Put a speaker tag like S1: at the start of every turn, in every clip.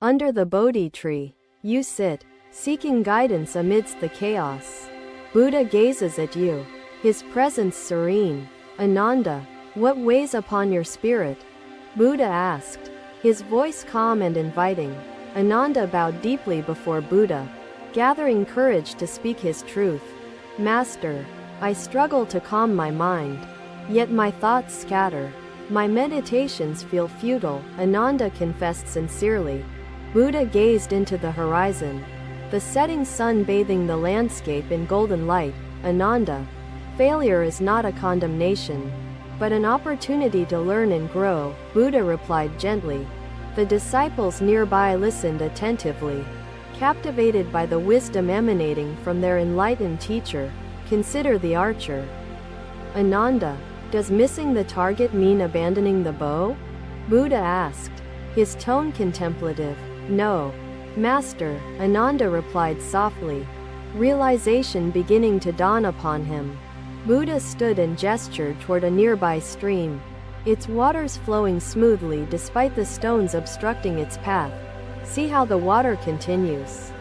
S1: Under the Bodhi tree, you sit, seeking guidance amidst the chaos. Buddha gazes at you, his presence serene. Ananda, what weighs upon your spirit? Buddha asked, his voice calm and inviting. Ananda bowed deeply before Buddha, gathering courage to speak his truth. Master, I struggle to calm my mind, yet my thoughts scatter. My meditations feel futile, Ananda confessed sincerely. Buddha gazed into the horizon, the setting sun bathing the landscape in golden light. Ananda, failure is not a condemnation, but an opportunity to learn and grow, Buddha replied gently. The disciples nearby listened attentively, captivated by the wisdom emanating from their enlightened teacher. Consider the archer. Ananda, does missing the target mean abandoning the bow? Buddha asked, his tone contemplative. No, Master, Ananda replied softly, realization beginning to dawn upon him. Buddha stood and gestured toward a nearby stream, its waters flowing smoothly despite the stones obstructing its path. See how the water continues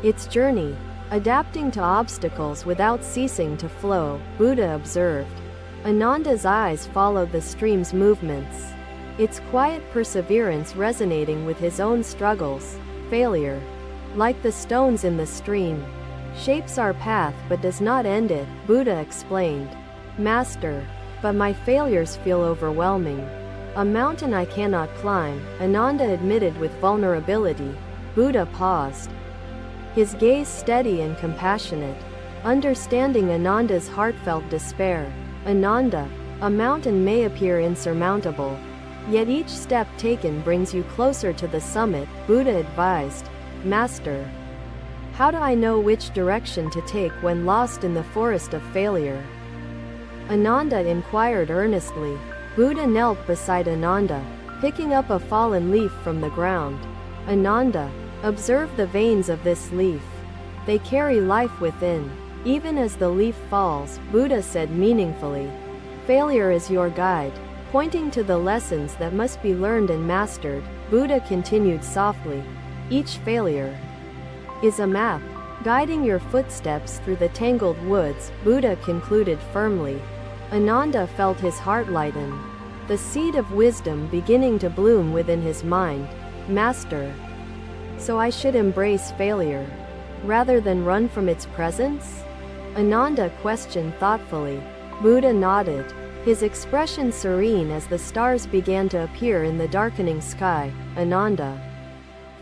S1: its journey, adapting to obstacles without ceasing to flow, Buddha observed. Ananda's eyes followed the stream's movements, its quiet perseverance resonating with his own struggles. Failure, like the stones in the stream, shapes our path but does not end it, Buddha explained. Master, but my failures feel overwhelming. A mountain I cannot climb, Ananda admitted with vulnerability. Buddha paused, his gaze steady and compassionate, understanding Ananda's heartfelt despair. Ananda, a mountain may appear insurmountable, yet each step taken brings you closer to the summit, Buddha advised. Master, how do I know which direction to take when lost in the forest of failure? Ananda inquired earnestly. Buddha knelt beside Ananda, picking up a fallen leaf from the ground. Ananda, observe the veins of this leaf. They carry life within. Even as the leaf falls, Buddha said meaningfully, failure is your guide, pointing to the lessons that must be learned and mastered. Buddha continued softly, each failure is a map, guiding your footsteps through the tangled woods, Buddha concluded firmly. Ananda felt his heart lighten, the seed of wisdom beginning to bloom within his mind. Master, so I should embrace failure, rather than run from its presence? Ananda questioned thoughtfully. Buddha nodded, his expression serene as the stars began to appear in the darkening sky. Ananda,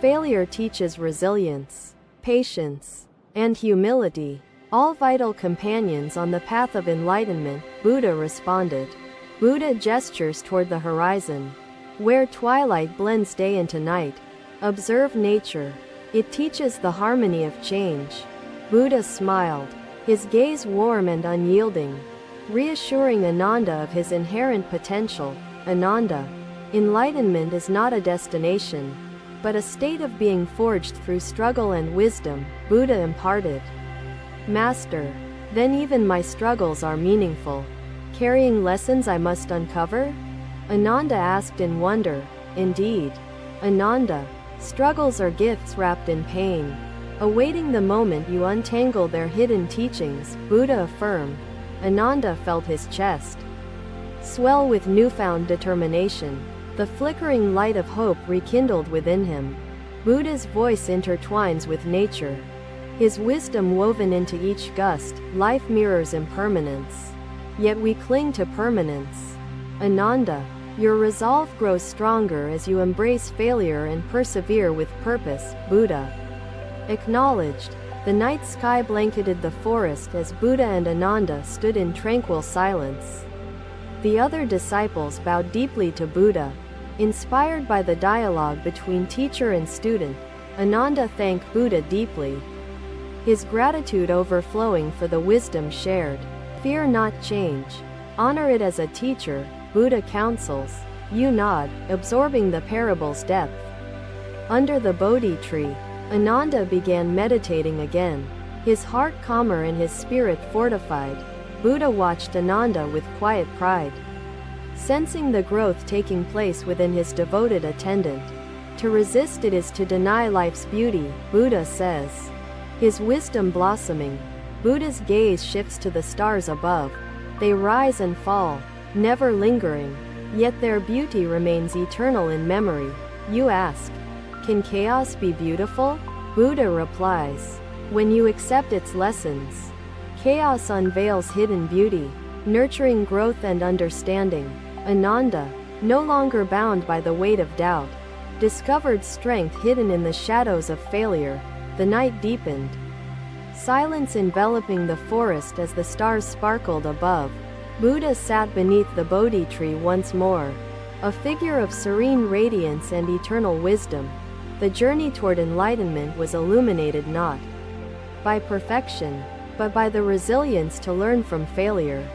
S1: failure teaches resilience, patience, and humility, all vital companions on the path of enlightenment, Buddha responded. Buddha gestures toward the horizon, where twilight blends day into night. Observe nature. It teaches the harmony of change. Buddha smiled, his gaze warm and unyielding, reassuring Ananda of his inherent potential. Ananda, enlightenment is not a destination, but a state of being forged through struggle and wisdom, Buddha imparted. Master, then even my struggles are meaningful, carrying lessons I must uncover? Ananda asked in wonder. Indeed, Ananda, struggles are gifts wrapped in pain, awaiting the moment you untangle their hidden teachings, Buddha affirmed. Ananda felt his chest swell with newfound determination, the flickering light of hope rekindled within him. Buddha's voice intertwines with nature, his wisdom woven into each gust. Life mirrors impermanence, yet we cling to permanence. Ananda, your resolve grows stronger as you embrace failure and persevere with purpose, Buddha acknowledged. The night sky blanketed the forest as Buddha and Ananda stood in tranquil silence. The other disciples bowed deeply to Buddha, inspired by the dialogue between teacher and student. Ananda thanked Buddha deeply, his gratitude overflowing for the wisdom shared. Fear not change. Honor it as a teacher, Buddha counsels. You nod, absorbing the parable's depth. Under the Bodhi tree, Ananda began meditating again, his heart calmer and his spirit fortified. Buddha watched Ananda with quiet pride, sensing the growth taking place within his devoted attendant. To resist it is to deny life's beauty, Buddha says. His wisdom blossoming, Buddha's gaze shifts to the stars above. They rise and fall, never lingering, yet their beauty remains eternal in memory. You ask, can chaos be beautiful? Buddha replies, when you accept its lessons. Chaos unveils hidden beauty, nurturing growth and understanding. Ananda, no longer bound by the weight of doubt, discovered strength hidden in the shadows of failure. The night deepened, silence enveloping the forest as the stars sparkled above. Buddha sat beneath the Bodhi tree once more, a figure of serene radiance and eternal wisdom. The journey toward enlightenment was illuminated not by perfection, but by the resilience to learn from failure.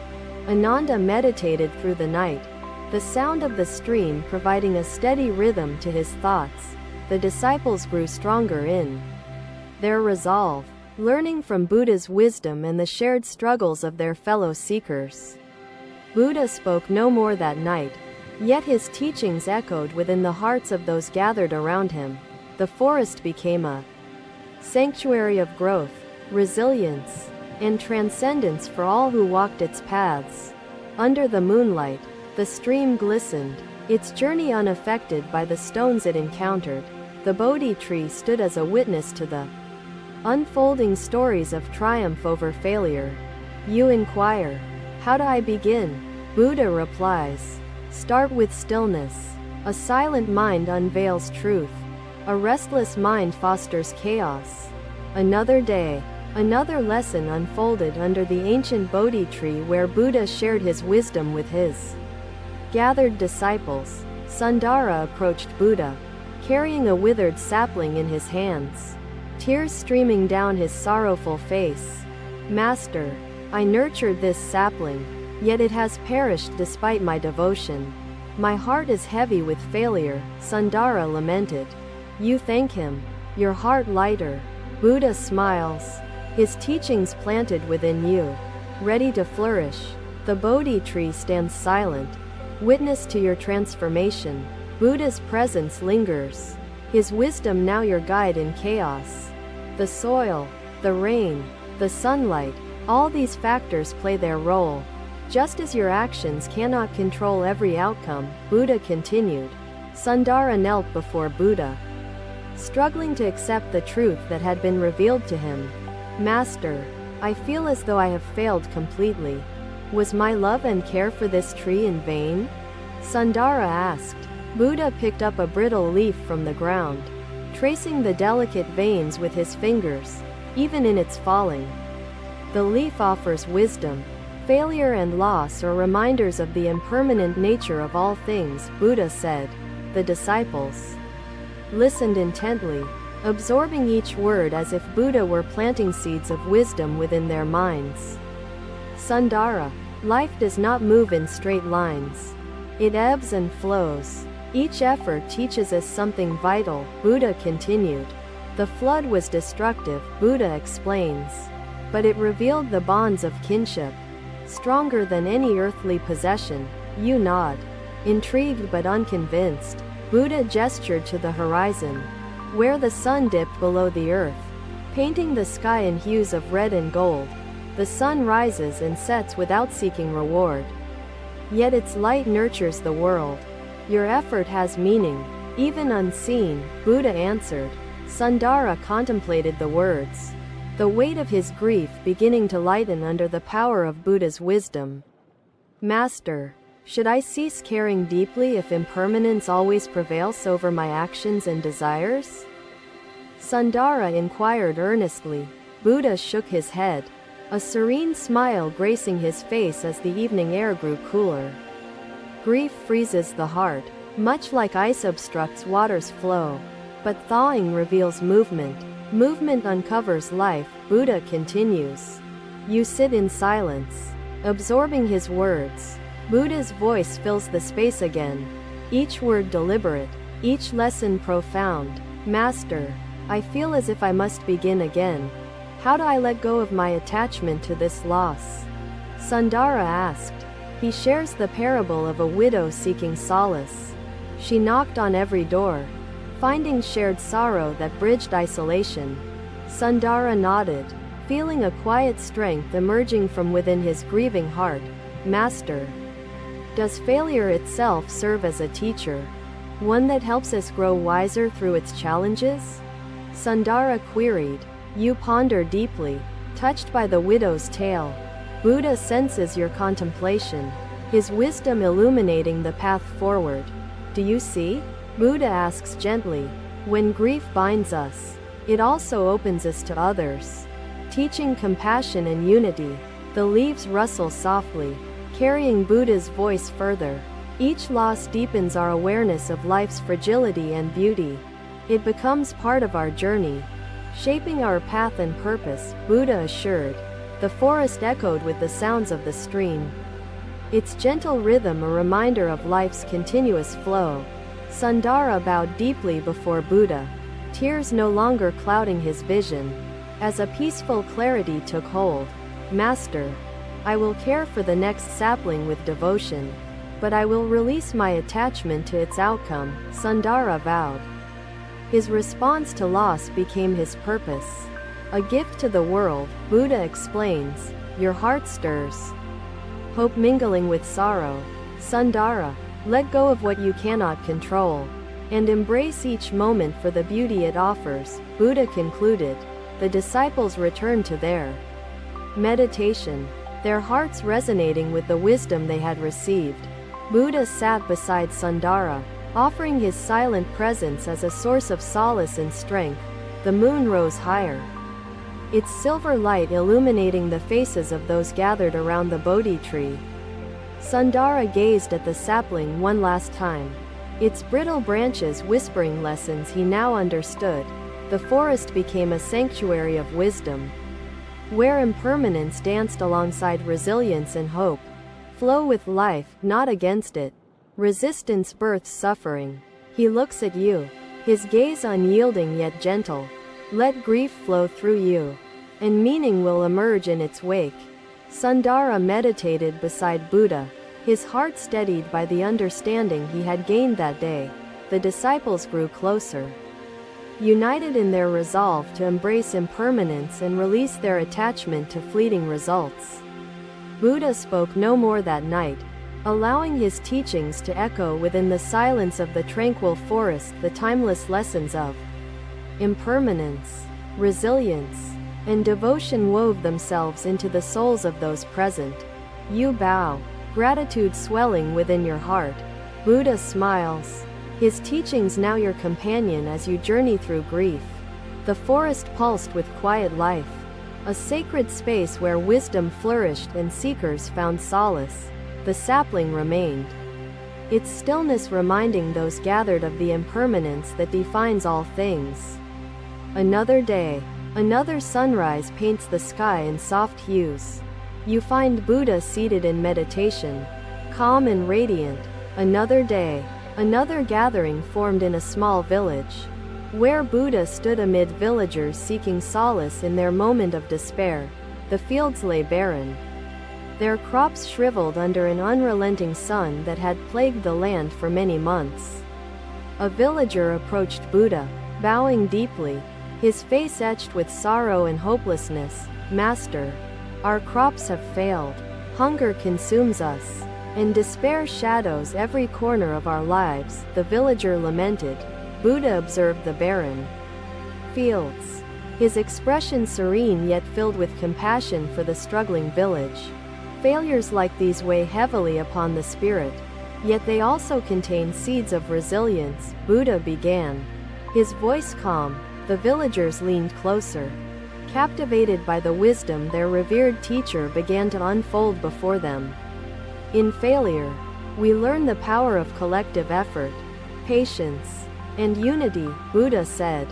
S1: Ananda meditated through the night, the sound of the stream providing a steady rhythm to his thoughts. The disciples grew stronger in their resolve, learning from Buddha's wisdom and the shared struggles of their fellow seekers. Buddha spoke no more that night, yet his teachings echoed within the hearts of those gathered around him. The forest became a sanctuary of growth, resilience, and transcendence for all who walked its paths. Under the moonlight, the stream glistened, its journey unaffected by the stones it encountered. The Bodhi tree stood as a witness to the unfolding stories of triumph over failure. You inquire, how do I begin? Buddha replies, start with stillness. A silent mind unveils truth. A restless mind fosters chaos. Another day, another lesson unfolded under the ancient Bodhi tree where Buddha shared his wisdom with his gathered disciples. Sundara approached Buddha, carrying a withered sapling in his hands, tears streaming down his sorrowful face. Master, I nurtured this sapling, yet it has perished despite my devotion. My heart is heavy with failure, Sundara lamented. You thank him, your heart lighter. Buddha smiles, his teachings planted within you, ready to flourish. The Bodhi tree stands silent, witness to your transformation. Buddha's presence lingers, his wisdom now your guide in chaos. The soil, the rain, the sunlight, all these factors play their role. Just as your actions cannot control every outcome, Buddha continued. Sundara knelt before Buddha, struggling to accept the truth that had been revealed to him. Master, I feel as though I have failed completely. Was my love and care for this tree in vain? Sundara asked. Buddha picked up a brittle leaf from the ground, tracing the delicate veins with his fingers, even in its falling. The leaf offers wisdom. Failure and loss are reminders of the impermanent nature of all things, Buddha said. The disciples listened intently, absorbing each word as if Buddha were planting seeds of wisdom within their minds. Sundara, life does not move in straight lines. It ebbs and flows. Each effort teaches us something vital, Buddha continued. The flood was destructive, Buddha explains, but it revealed the bonds of kinship, stronger than any earthly possession. You nod, intrigued but unconvinced. Buddha gestured to the horizon, where the sun dipped below the earth, painting the sky in hues of red and gold. The sun rises and sets without seeking reward, yet its light nurtures the world. Your effort has meaning, even unseen, Buddha answered. Sundara contemplated the words, the weight of his grief beginning to lighten under the power of Buddha's wisdom. Master, should I cease caring deeply if impermanence always prevails over my actions and desires? Sundara inquired earnestly. Buddha shook his head, a serene smile gracing his face as the evening air grew cooler. Grief freezes the heart, much like ice obstructs water's flow. But thawing reveals movement. Movement uncovers life, Buddha continues. You sit in silence, absorbing his words. Buddha's voice fills the space again, each word deliberate, each lesson profound. Master, I feel as if I must begin again. How do I let go of my attachment to this loss? Sundara asked. He shares the parable of a widow seeking solace. She knocked on every door, finding shared sorrow that bridged isolation. Sundara nodded, feeling a quiet strength emerging from within his grieving heart. Master, does failure itself serve as a teacher? One that helps us grow wiser through its challenges? Sundara queried. You ponder deeply, touched by the widow's tale. Buddha senses your contemplation, his wisdom illuminating the path forward. Do you see? Buddha asks gently. When grief binds us, it also opens us to others, teaching compassion and unity. The leaves rustle softly, carrying Buddha's voice further. Each loss deepens our awareness of life's fragility and beauty. It becomes part of our journey, shaping our path and purpose, Buddha assured. The forest echoed with the sounds of the stream, its gentle rhythm a reminder of life's continuous flow. Sundara bowed deeply before Buddha, tears no longer clouding his vision, as a peaceful clarity took hold. Master, I will care for the next sapling with devotion, but I will release my attachment to its outcome, Sundara vowed. His response to loss became his purpose. A gift to the world, Buddha explains. Your heart stirs, hope mingling with sorrow. Sundara, let go of what you cannot control, and embrace each moment for the beauty it offers, Buddha concluded. The disciples returned to their meditation, their hearts resonating with the wisdom they had received. Buddha sat beside Sundara, offering his silent presence as a source of solace and strength. The moon rose higher, its silver light illuminating the faces of those gathered around the Bodhi tree. Sundara gazed at the sapling one last time, its brittle branches whispering lessons he now understood. The forest became a sanctuary of wisdom, where impermanence danced alongside resilience and hope. Flow with life, not against it. Resistance births suffering. He looks at you, his gaze unyielding yet gentle. Let grief flow through you, and meaning will emerge in its wake. Sundara meditated beside Buddha, his heart steadied by the understanding he had gained that day. The disciples grew closer, united in their resolve to embrace impermanence and release their attachment to fleeting results. Buddha spoke no more that night, allowing his teachings to echo within the silence of the tranquil forest. The timeless lessons of impermanence, resilience, and devotion wove themselves into the souls of those present. You bow, gratitude swelling within your heart. Buddha smiles, his teachings now your companion as you journey through grief. The forest pulsed with quiet life, a sacred space where wisdom flourished and seekers found solace. The sapling remained, its stillness reminding those gathered of the impermanence that defines all things. Another day, another sunrise paints the sky in soft hues. You find Buddha seated in meditation, calm and radiant. Another day, another gathering formed in a small village, where Buddha stood amid villagers seeking solace in their moment of despair. The fields lay barren, their crops shriveled under an unrelenting sun that had plagued the land for many months. A villager approached Buddha, bowing deeply, his face etched with sorrow and hopelessness. Master, our crops have failed, hunger consumes us, and despair shadows every corner of our lives, the villager lamented. Buddha observed the barren fields, his expression serene yet filled with compassion for the struggling village. Failures like these weigh heavily upon the spirit, yet they also contain seeds of resilience, Buddha began, his voice calm. The villagers leaned closer, captivated by the wisdom their revered teacher began to unfold before them. In failure, we learn the power of collective effort, patience, and unity, Buddha said,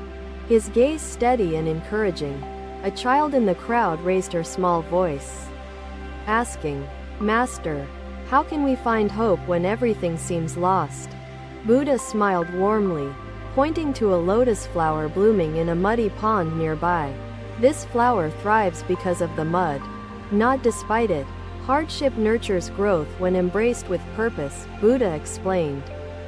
S1: his gaze steady and encouraging. A child in the crowd raised her small voice, asking, Master, how can we find hope when everything seems lost? Buddha smiled warmly, pointing to a lotus flower blooming in a muddy pond nearby. This flower thrives because of the mud, not despite it. Hardship nurtures growth when embraced with purpose, Buddha explained.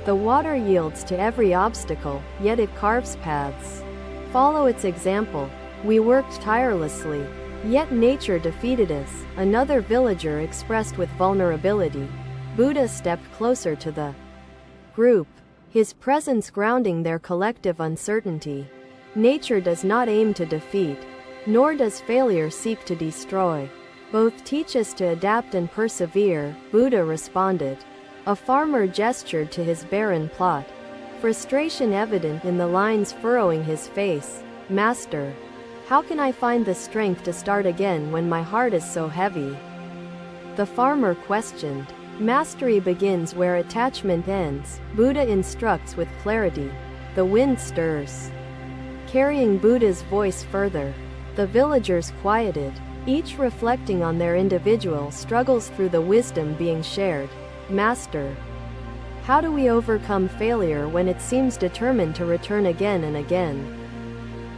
S1: The water yields to every obstacle, yet it carves paths. Follow its example. We worked tirelessly, yet nature defeated us, another villager expressed with vulnerability. Buddha stepped closer to the group, his presence grounding their collective uncertainty. Nature does not aim to defeat, nor does failure seek to destroy. Both teach us to adapt and persevere, Buddha responded. A farmer gestured to his barren plot, frustration evident in the lines furrowing his face. Master, how can I find the strength to start again when my heart is so heavy? The farmer questioned. Mastery begins where attachment ends, Buddha instructs with clarity. The wind stirs, carrying Buddha's voice further. The villagers quieted, each reflecting on their individual struggles through the wisdom being shared. Master, how do we overcome failure when it seems determined to return again and again?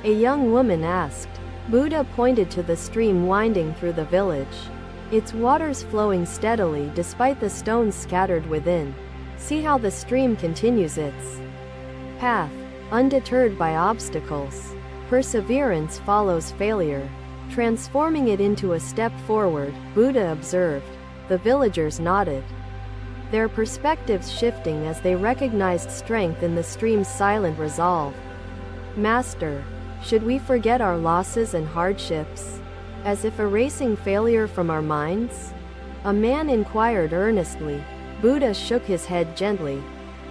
S1: A young woman asked. Buddha pointed to the stream winding through the village, its waters flowing steadily despite the stones scattered within. See how the stream continues its path, undeterred by obstacles. Perseverance follows failure, transforming it into a step forward, Buddha observed. The villagers nodded, their perspectives shifting as they recognized strength in the stream's silent resolve. Master, should we forget our losses and hardships, as if erasing failure from our minds? A man inquired earnestly. Buddha shook his head gently,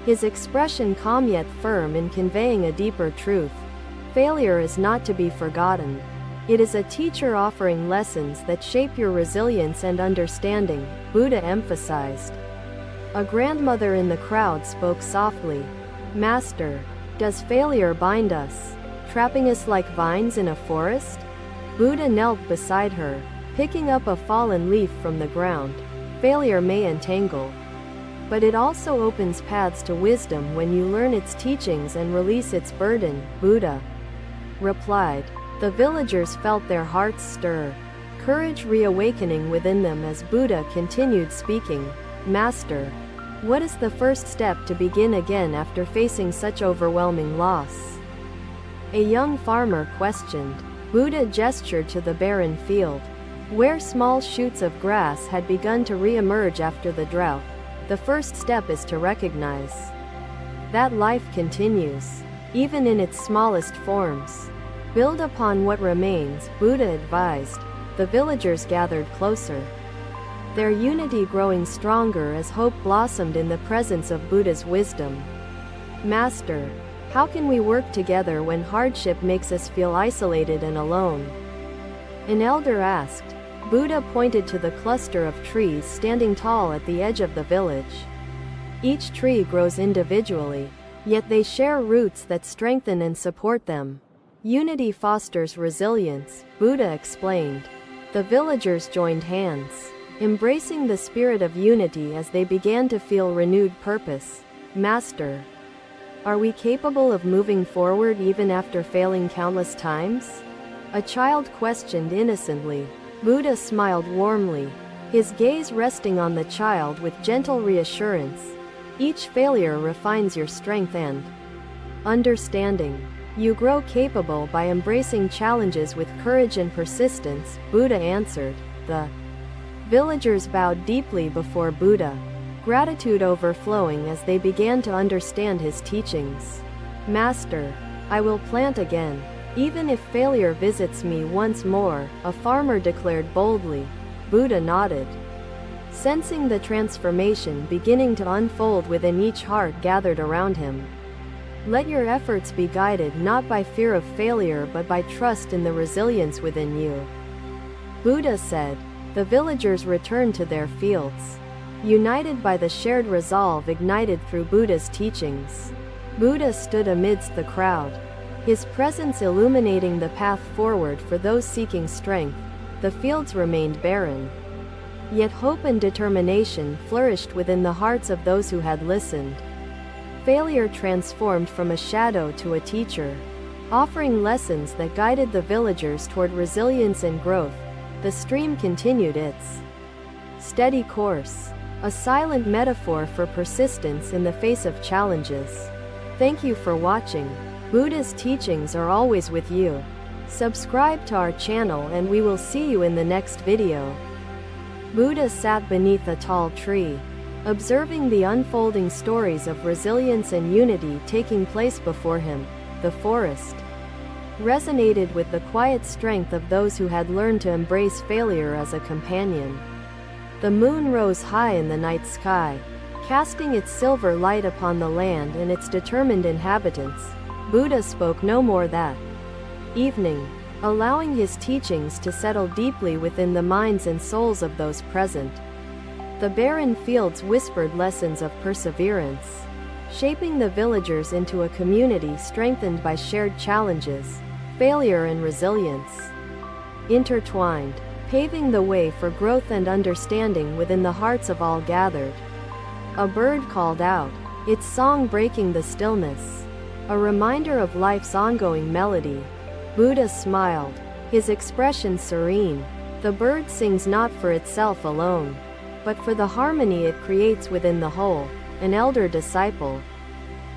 S1: his expression calm yet firm in conveying a deeper truth. Failure is not to be forgotten. It is a teacher offering lessons that shape your resilience and understanding, Buddha emphasized. A grandmother in the crowd spoke softly. Master, does failure bind us, trapping us like vines in a forest? Buddha knelt beside her, picking up a fallen leaf from the ground. Failure may entangle, but it also opens paths to wisdom when you learn its teachings and release its burden, Buddha replied. The villagers felt their hearts stir, courage reawakening within them as Buddha continued speaking. Master, what is the first step to begin again after facing such overwhelming loss? A young farmer questioned. Buddha gestured to the barren field, where small shoots of grass had begun to re-emerge after the drought. The first step is to recognize that life continues, even in its smallest forms. Build upon what remains, Buddha advised. The villagers gathered closer, their unity growing stronger as hope blossomed in the presence of Buddha's wisdom. Master, how can we work together when hardship makes us feel isolated and alone? An elder asked. Buddha pointed to the cluster of trees standing tall at the edge of the village. Each tree grows individually, yet they share roots that strengthen and support them. Unity fosters resilience, Buddha explained. The villagers joined hands, embracing the spirit of unity as they began to feel renewed purpose. Master, are we capable of moving forward even after failing countless times? A child questioned innocently. Buddha smiled warmly, his gaze resting on the child with gentle reassurance. Each failure refines your strength and understanding. You grow capable by embracing challenges with courage and persistence, Buddha answered. The villagers bowed deeply before Buddha, gratitude overflowing as they began to understand his teachings. Master, I will plant again, even if failure visits me once more, a farmer declared boldly. Buddha nodded, sensing the transformation beginning to unfold within each heart gathered around him. Let your efforts be guided not by fear of failure but by trust in the resilience within you, Buddha said. The villagers returned to their fields, united by the shared resolve ignited through Buddha's teachings. Buddha stood amidst the crowd, his presence illuminating the path forward for those seeking strength. The fields remained barren, yet hope and determination flourished within the hearts of those who had listened. Failure transformed from a shadow to a teacher, offering lessons that guided the villagers toward resilience and growth. The stream continued its steady course, a silent metaphor for persistence in the face of challenges. Thank you for watching. Buddha's teachings are always with you. Subscribe to our channel and we will see you in the next video. Buddha sat beneath a tall tree, observing the unfolding stories of resilience and unity taking place before him. The forest resonated with the quiet strength of those who had learned to embrace failure as a companion. The moon rose high in the night sky, casting its silver light upon the land and its determined inhabitants. Buddha spoke no more that evening, allowing his teachings to settle deeply within the minds and souls of those present. The barren fields whispered lessons of perseverance, shaping the villagers into a community strengthened by shared challenges, failure and resilience, intertwined, paving the way for growth and understanding within the hearts of all gathered. A bird called out, its song breaking the stillness, a reminder of life's ongoing melody. Buddha smiled, his expression serene. The bird sings not for itself alone, but for the harmony it creates within the whole. An elder disciple,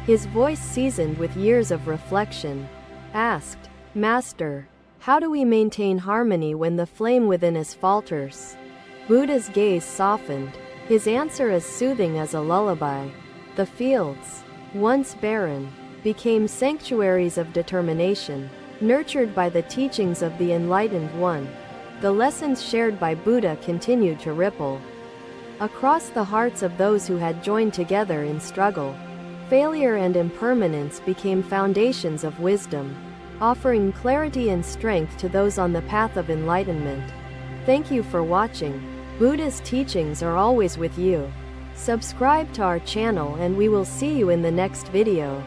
S1: his voice seasoned with years of reflection, asked, "Master, how do we maintain harmony when the flame within us falters?" Buddha's gaze softened, his answer as soothing as a lullaby. The fields, once barren, became sanctuaries of determination, nurtured by the teachings of the enlightened one. The lessons shared by Buddha continued to ripple across the hearts of those who had joined together in struggle. Failure and impermanence became foundations of wisdom, offering clarity and strength to those on the path of enlightenment. Thank you for watching. Buddha's teachings are always with you. Subscribe to our channel and we will see you in the next video.